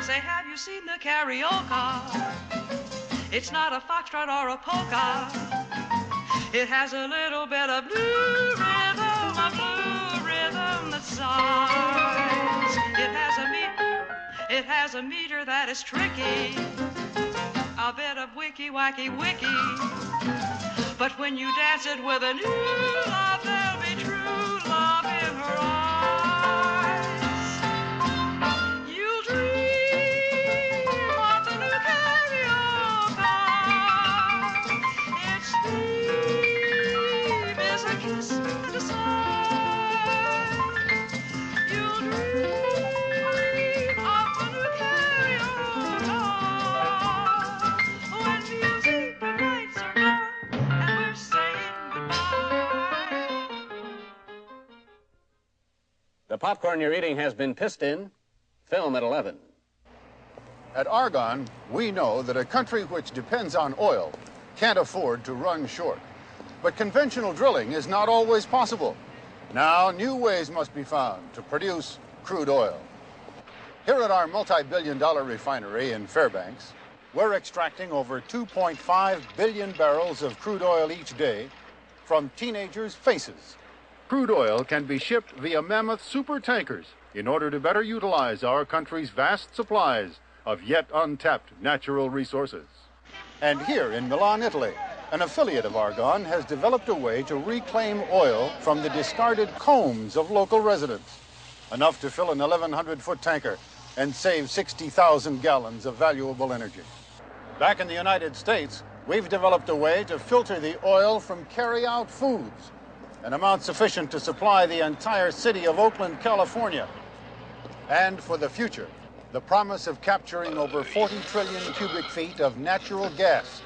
Say, have you seen the carioca? It's not a foxtrot or a polka. It has a little bit of blue rhythm, a blue rhythm that sighs. It has a meter that is tricky, a bit of wicky wacky wicky. But when you dance it with a new love, there'll be true love in her eyes. You'll dream of the new carioca. Its theme is a kiss and a sigh. You'll dream of the new carioca when music and lights are gone and we're saying goodbye. The popcorn you're eating has been pissed in. Film at 11. At Argonne, we know that a country which depends on oil can't afford to run short. But conventional drilling is not always possible. Now, new ways must be found to produce crude oil. Here at our multi-billion-dollar refinery in Fairbanks, we're extracting over 2.5 billion barrels of crude oil each day from teenagers' faces. Crude oil can be shipped via mammoth super tankers in order to better utilize our country's vast supplies of yet untapped natural resources. And here in Milan, Italy, an affiliate of Argonne has developed a way to reclaim oil from the discarded combs of local residents, enough to fill an 1,100-foot tanker and save 60,000 gallons of valuable energy. Back in the United States, we've developed a way to filter the oil from carry-out foods, an amount sufficient to supply the entire city of Oakland, California. And for the future, the promise of capturing over 40 trillion cubic feet of natural gas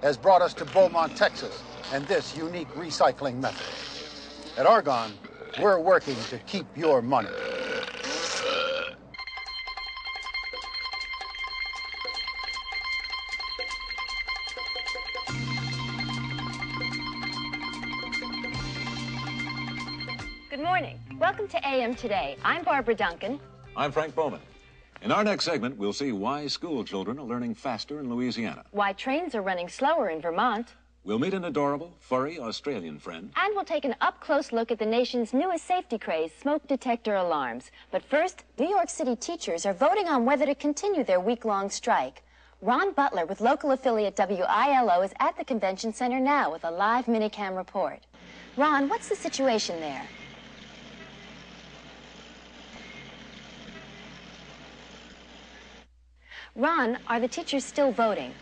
has brought us to Beaumont, Texas, and this unique recycling method. At Argonne, we're working to keep your money. Good morning. Welcome to AM Today. I'm Barbara Duncan. I'm Frank Bowman. In our next segment, we'll see why school children are learning faster in Louisiana. Why trains are running slower in Vermont. We'll meet an adorable, furry Australian friend. And we'll take an up-close look at the nation's newest safety craze, smoke detector alarms. But first, New York City teachers are voting on whether to continue their week-long strike. Ron Butler with local affiliate WILO is at the convention center now with a live minicam report. Ron, what's the situation there? Ron, are the teachers still voting?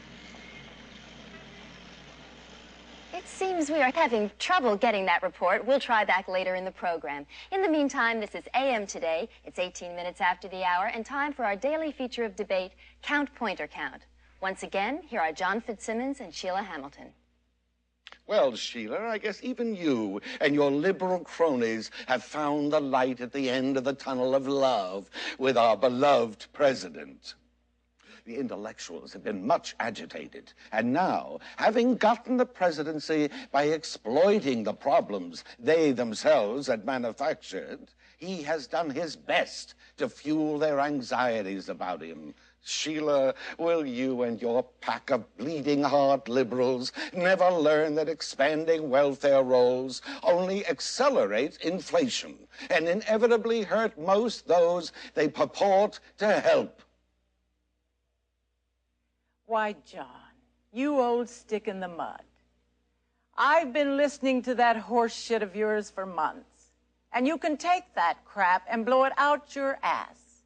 It seems we are having trouble getting that report. We'll try back later in the program. In the meantime, this is AM Today. It's 18 minutes after the hour and time for our daily feature of debate, Count Pointer Count. Once again, here are John Fitzsimmons and Sheila Hamilton. Well, Sheila, I guess even you and your liberal cronies have found the light at the end of the tunnel of love with our beloved president. The intellectuals have been much agitated, and now, having gotten the presidency by exploiting the problems they themselves had manufactured, he has done his best to fuel their anxieties about him. Sheila, will you and your pack of bleeding heart liberals never learn that expanding welfare rolls only accelerate inflation and inevitably hurt most those they purport to help? Why, John, you old stick in the mud. I've been listening to that horse shit of yours for months, and you can take that crap and blow it out your ass.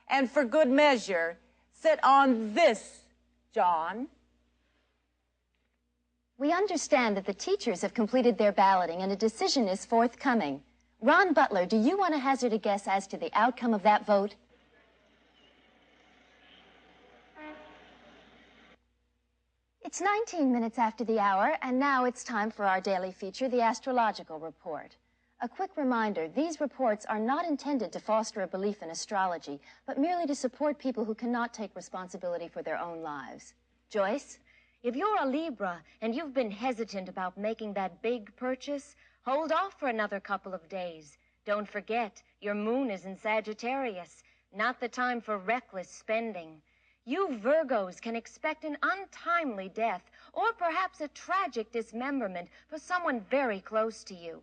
And for good measure, sit on this, John. We understand that the teachers have completed their balloting and a decision is forthcoming. Ron Butler, do you want to hazard a guess as to the outcome of that vote? It's 19 minutes after the hour, and now it's time for our daily feature, the Astrological Report. A quick reminder, these reports are not intended to foster a belief in astrology, but merely to support people who cannot take responsibility for their own lives. Joyce? If you're a Libra and you've been hesitant about making that big purchase, hold off for another couple of days. Don't forget, your moon is in Sagittarius. not the time for reckless spending. You Virgos can expect an untimely death or perhaps a tragic dismemberment for someone very close to you.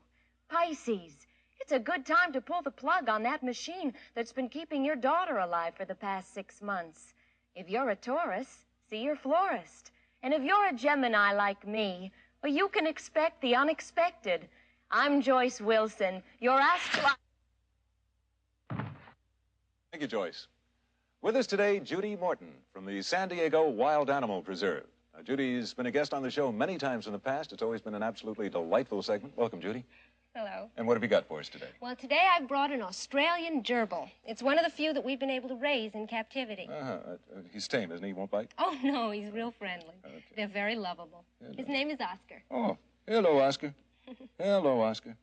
Pisces, it's a good time to pull the plug on that machine that's been keeping your daughter alive for the past 6 months. If you're a Taurus, see your florist. And if you're a Gemini like me, well, you can expect the unexpected. I'm Joyce Wilson, your astro... Thank you, Joyce. With us today, Judy Morton from the San Diego Wild Animal Preserve. Now, Judy's been a guest on the show many times in the past. It's always been an absolutely delightful segment. Welcome, Judy. Hello. And what have you got for us today? Well, today I've brought an Australian gerbil. It's one of the few that we've been able to raise in captivity. He's tame, isn't he? He won't bite? Oh, no, he's real friendly. Okay. They're very lovable. His name is Oscar. Oh, hello, Oscar. Hello, Oscar.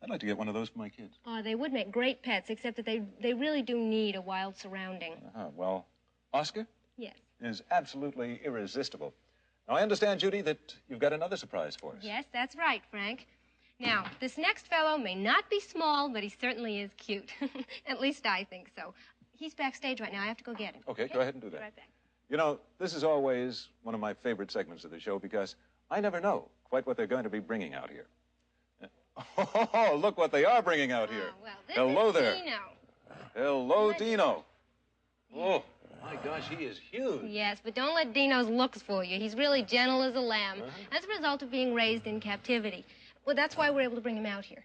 I'd like to get one of those for my kids. Oh, they would make great pets, except that they really do need a wild surrounding. Well, Oscar? Yes. Is absolutely irresistible. Now, I understand, Judy, that you've got another surprise for us. Yes, that's right, Frank. Now, this next fellow may not be small, but he certainly is cute. At least I think so. He's backstage right now. I have to go get him. Okay, go ahead and do that. Be right back. You know, this is always one of my favorite segments of the show because I never know quite what they're going to be bringing out here. Oh, look what they are bringing out here. Well, this Hello is there. Dino. Hello, Dino. Oh, my gosh, he is huge. Yes, but don't let Dino's looks fool you. He's really gentle as a lamb as a result of being raised in captivity. Well, that's why we're able to bring him out here.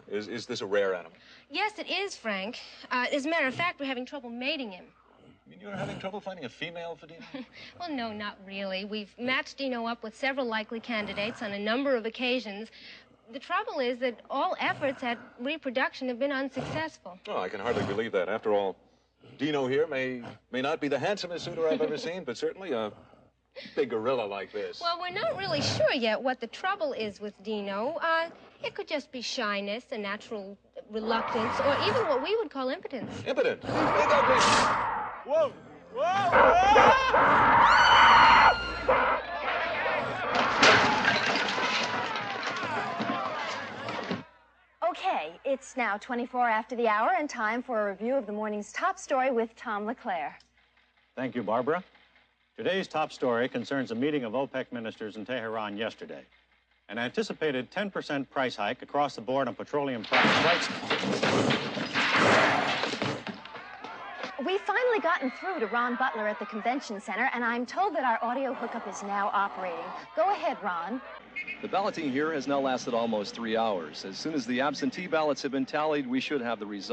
Is this a rare animal? Yes, it is, Frank. As a matter of fact, we're having trouble mating him. You mean you're having trouble finding a female for Dino? Well, no, not really. We've matched Dino up with several likely candidates on a number of occasions. The trouble is that all efforts at reproduction have been unsuccessful. Oh, I can hardly believe that. After all, Dino here may not be the handsomest suitor I've ever seen, but certainly a big gorilla like this. Well, we're not really sure yet what the trouble is with Dino. It could just be shyness, a natural reluctance, or even what we would call impotence. Impotence? Big ugly. Whoa! Whoa! Okay, it's now 24 after the hour and time for a review of the morning's top story with Tom LeClaire. Thank you, Barbara. Today's top story concerns a meeting of OPEC ministers in Tehran yesterday. An anticipated 10% price hike across the board on petroleum products. We've finally gotten through to Ron Butler at the convention center, and I'm told that our audio hookup is now operating. Go ahead, Ron. The balloting here has now lasted almost 3 hours. As soon as the absentee ballots have been tallied, we should have the result.